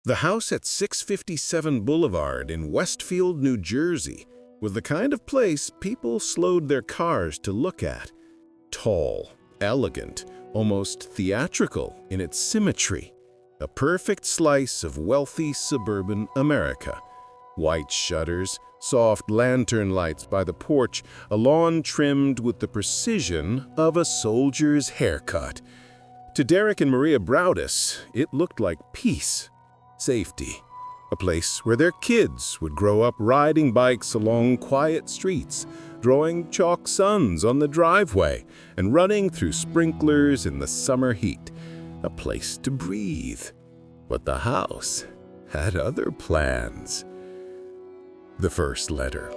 The house at 657 Boulevard in Westfield, New Jersey, was the kind of place people slowed their cars to look at. Tall, elegant, almost theatrical in its symmetry. A perfect slice of wealthy suburban America. White shutters, soft lantern lights by the porch, a lawn trimmed with the precision of a soldier's haircut. To Derek and Maria Browdis, it looked like peace. Safety, a place where their kids would grow up riding bikes along quiet streets, drawing chalk suns on the driveway, and running through sprinklers in the summer heat. A place to breathe. But the house had other plans. The first letter.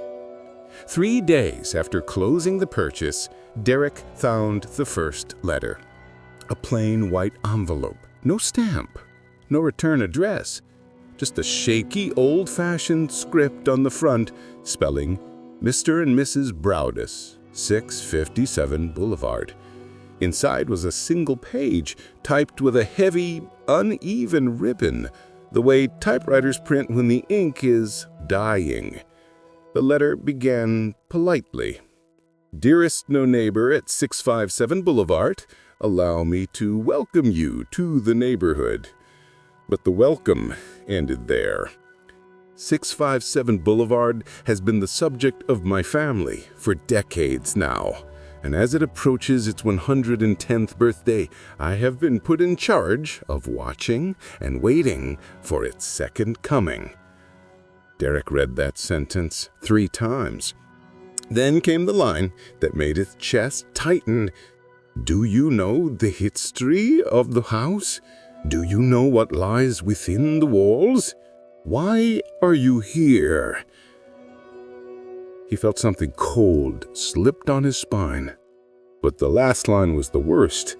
3 days after closing the purchase, Derek found the first letter. A plain white envelope, no stamp. No return address, just a shaky, old-fashioned script on the front spelling Mr. and Mrs. Browdis, 657 Boulevard. Inside was a single page typed with a heavy, uneven ribbon, the way typewriters print when the ink is dying. The letter began politely. Dearest no neighbor at 657 Boulevard, allow me to welcome you to the neighborhood. But the welcome ended there. 657 Boulevard has been the subject of my family for decades now, and as it approaches its 110th birthday, I have been put in charge of watching and waiting for its second coming. Derek read that sentence 3 times. Then came the line that made his chest tighten. Do you know the history of the house? Do you know what lies within the walls? Why are you here? He felt something cold slipped on his spine. But the last line was the worst.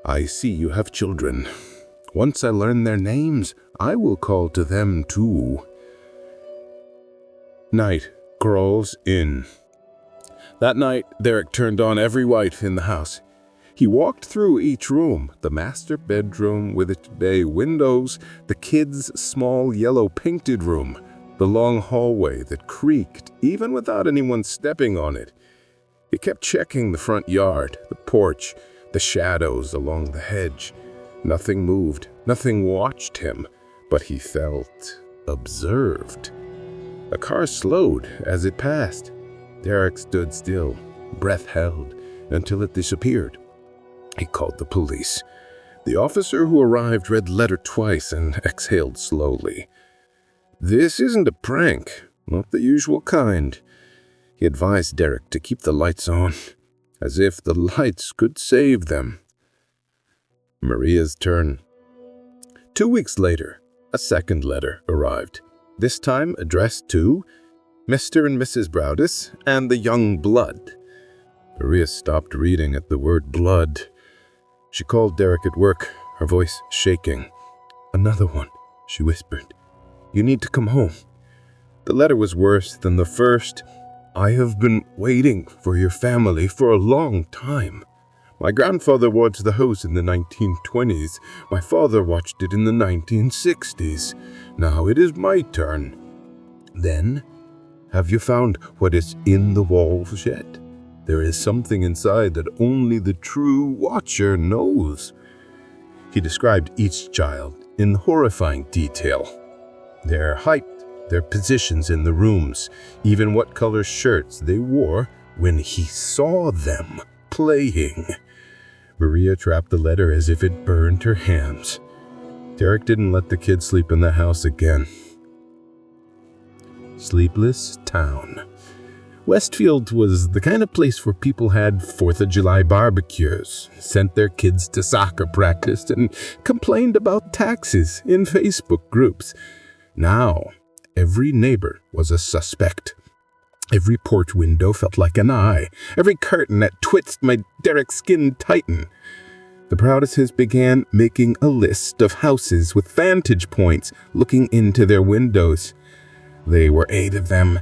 I see you have children. Once I learn their names, I will call to them too. Night crawls in. That night, Derek turned on every light in the house. He walked through each room, the master bedroom with its bay windows, the kids' small yellow painted room, the long hallway that creaked even without anyone stepping on it. He kept checking the front yard, the porch, the shadows along the hedge. Nothing moved, nothing watched him, but he felt observed. A car slowed as it passed. Derek stood still, breath held, until it disappeared. He called the police. The officer who arrived read the letter twice and exhaled slowly. This isn't a prank, not the usual kind. He advised Derek to keep the lights on, as if the lights could save them. Maria's turn. 2 weeks later, a second letter arrived, this time addressed to Mr. and Mrs. Browdis and the young blood. Maria stopped reading at the word blood. She called Derek at work, her voice shaking. Another one, she whispered. You need to come home. The letter was worse than the first. I have been waiting for your family for a long time. My grandfather watched the house in the 1920s. My father watched it in the 1960s. Now it is my turn. Then, have you found what is in the walls yet? There is something inside that only the true watcher knows. He described each child in horrifying detail. Their height, their positions in the rooms, even what color shirts they wore when he saw them playing. Maria trapped the letter as if it burned her hands. Derek didn't let the kids sleep in the house again. Sleepless town. Westfield was the kind of place where people had 4th of July barbecues, sent their kids to soccer practice, and complained about taxes in Facebook groups. Now, every neighbor was a suspect. Every porch window felt like an eye. Every curtain that twitched made Derek's skin tighten. The Browdises began making a list of houses with vantage points looking into their windows. There were 8 of them,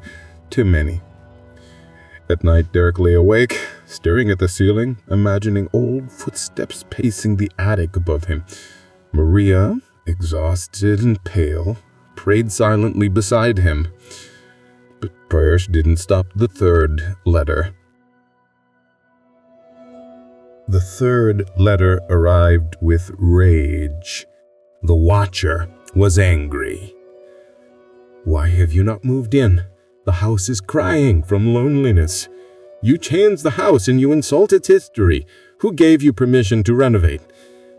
too many. At night, Derek lay awake, staring at the ceiling, imagining old footsteps pacing the attic above him. Maria exhausted and pale, prayed silently beside him. But prayers didn't stop the third letter. The third letter arrived with rage. The watcher was angry. "Why have you not moved in? The house is crying from loneliness. You changed the house and you insult its history. Who gave you permission to renovate?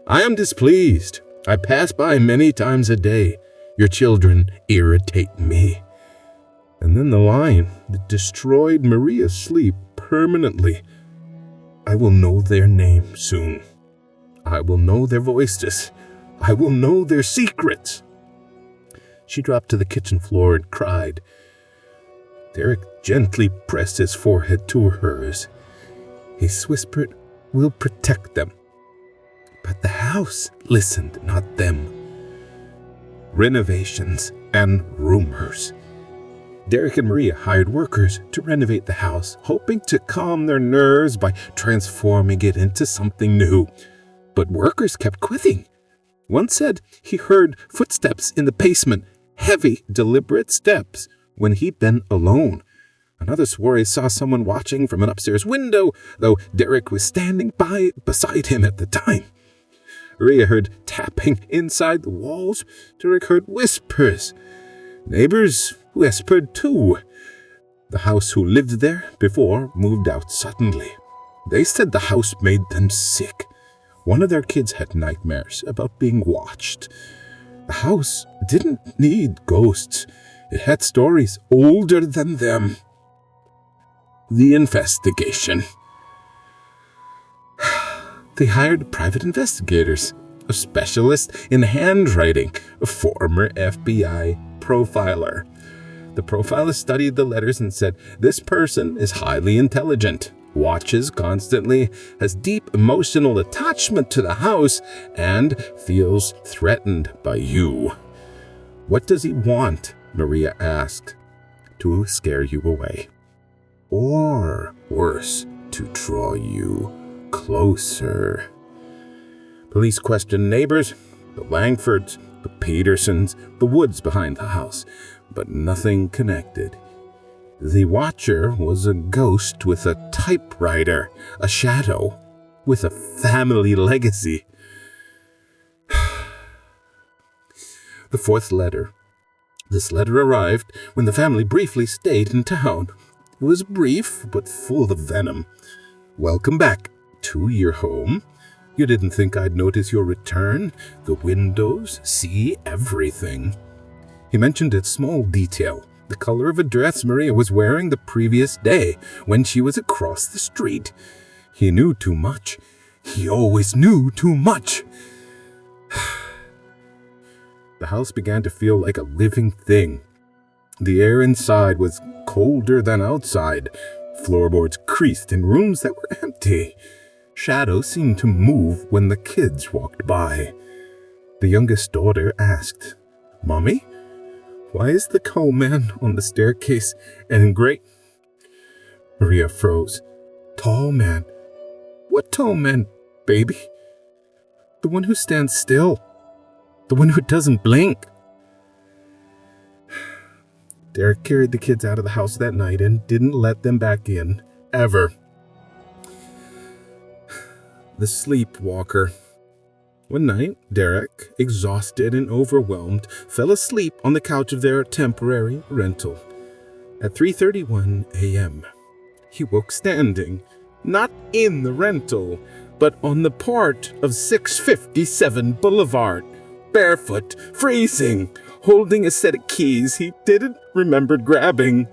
I am displeased. I pass by many times a day. Your children irritate me." And then the line that destroyed Maria's sleep permanently. "I will know their name soon. I will know their voices. I will know their secrets." She dropped to the kitchen floor and cried. Derek gently pressed his forehead to hers. He whispered, "We'll protect them." But the house listened, not them. Renovations and rumors. Derek and Maria hired workers to renovate the house, hoping to calm their nerves by transforming it into something new. But workers kept quitting. One said he heard footsteps in the basement, heavy, deliberate steps, when he'd been alone. Another swore he saw someone watching from an upstairs window, though Derek was standing beside him at the time. Maria heard tapping inside the walls. Derek heard whispers. Neighbors whispered too. The house who lived there before moved out suddenly. They said the house made them sick. One of their kids had nightmares about being watched. The house didn't need ghosts. It had stories older than them. The investigation. They hired private investigators, a specialist in handwriting, a former FBI profiler. The profiler studied the letters and said, "This person is highly intelligent, watches constantly, has deep emotional attachment to the house, and feels threatened by you." "What does he want?" Maria asked. "To scare you away. Or, worse, to draw you closer." Police questioned neighbors, the Langfords, the Petersons, the woods behind the house, but nothing connected. The watcher was a ghost with a typewriter, a shadow with a family legacy. The fourth letter. This letter arrived when the family briefly stayed in town. It was brief, but full of venom. "Welcome back to your home. You didn't think I'd notice your return? The windows see everything." He mentioned a small detail, the color of a dress Maria was wearing the previous day when she was across the street. He knew too much. He always knew too much. The house began to feel like a living thing. The air inside was colder than outside. Floorboards creased in rooms that were empty. Shadows seemed to move when the kids walked by. The youngest daughter asked, "Mommy, why is the tall man on the staircase and gray?" Maria froze. "Tall man? What tall man, baby?" "The one who stands still. The one who doesn't blink." Derek carried the kids out of the house that night and didn't let them back in, ever. The sleepwalker. One night, Derek, exhausted and overwhelmed, fell asleep on the couch of their temporary rental. At 3:31 a.m., he woke standing, not in the rental, but on the part of 657 Boulevard, barefoot, freezing, holding a set of keys he didn't remember grabbing.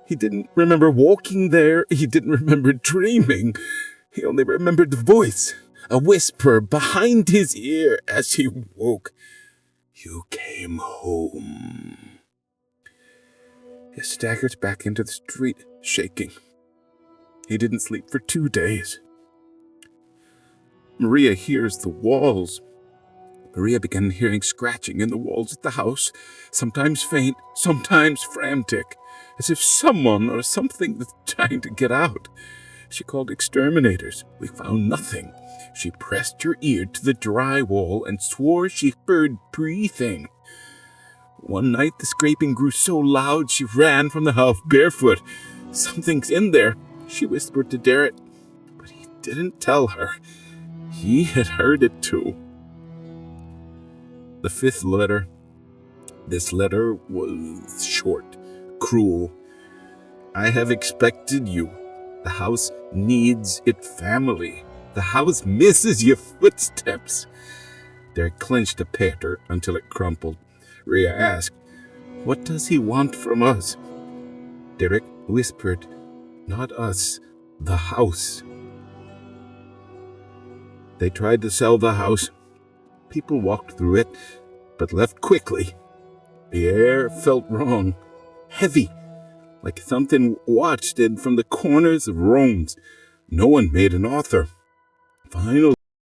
He didn't remember walking there. He didn't remember dreaming. He only remembered the voice, a whisper behind his ear as he woke. "You came home." He staggered back into the street, shaking. He didn't sleep for 2 days. Maria hears the walls. Maria began hearing scratching in the walls of the house, sometimes faint, sometimes frantic, as if someone or something was trying to get out. She called exterminators. We found nothing. She pressed her ear to the dry wall and swore she heard breathing. One night the scraping grew so loud she ran from the house barefoot. Something's in there, she whispered to Derek, but he didn't tell her. He had heard it too. The fifth letter. This letter was short, cruel. I have expected you. The house needs its family. The house misses your footsteps. Derek clenched the paper until it crumpled. Rhea asked, "What does he want from us?" Derek whispered, "Not us, the house." They tried to sell the house. People walked through it, but left quickly. The air felt wrong, heavy, like something watched it from the corners of rooms. No one made an offer. Finally,